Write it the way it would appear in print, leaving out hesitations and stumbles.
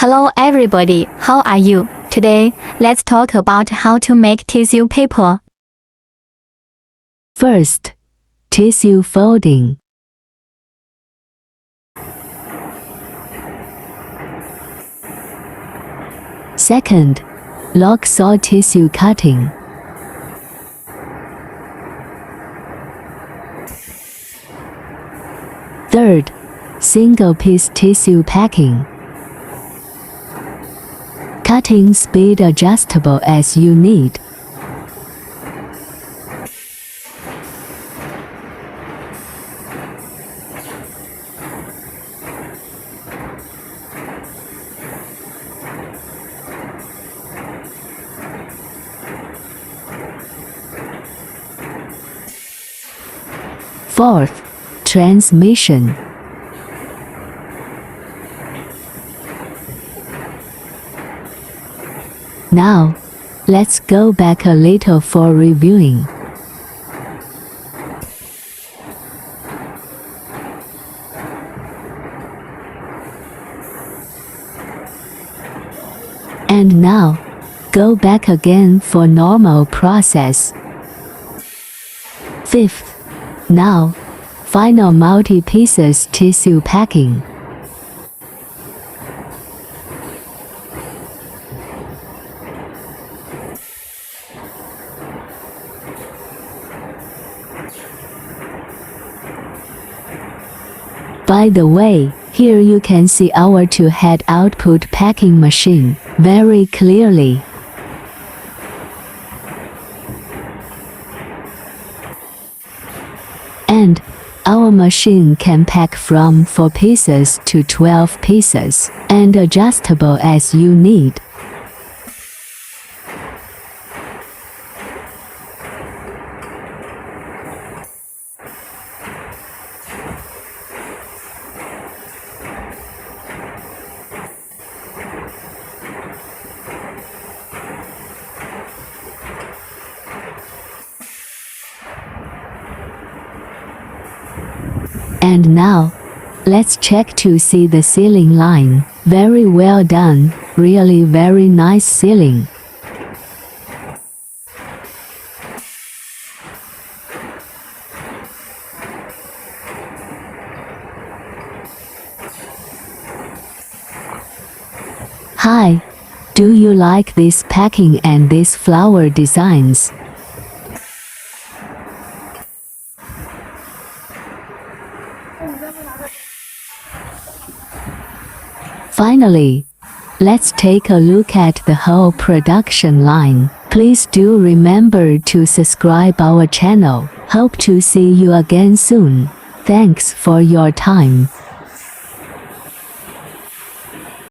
Hello everybody, how are you? Today, let's talk about how to make tissue paper. First, tissue folding. Second, log saw tissue cutting. Third, single-piece tissue packing. Cutting speed adjustable as you need. Fourth, transmission. Now, let's go back a little for reviewing. And now, go back again for normal process. Fifth, now, final multi-pieces tissue packing. By the way, here you can see our 2-head output packing machine very clearly. And our machine can pack from 4 pieces to 12 pieces, and adjustable as you need. And now, let's check to see the sealing line. Very well done, really very nice sealing. Hi, do you like this packing and these flower designs? Finally, let's take a look at the whole production line. Please do remember to subscribe our channel. Hope to see you again soon. Thanks for your time.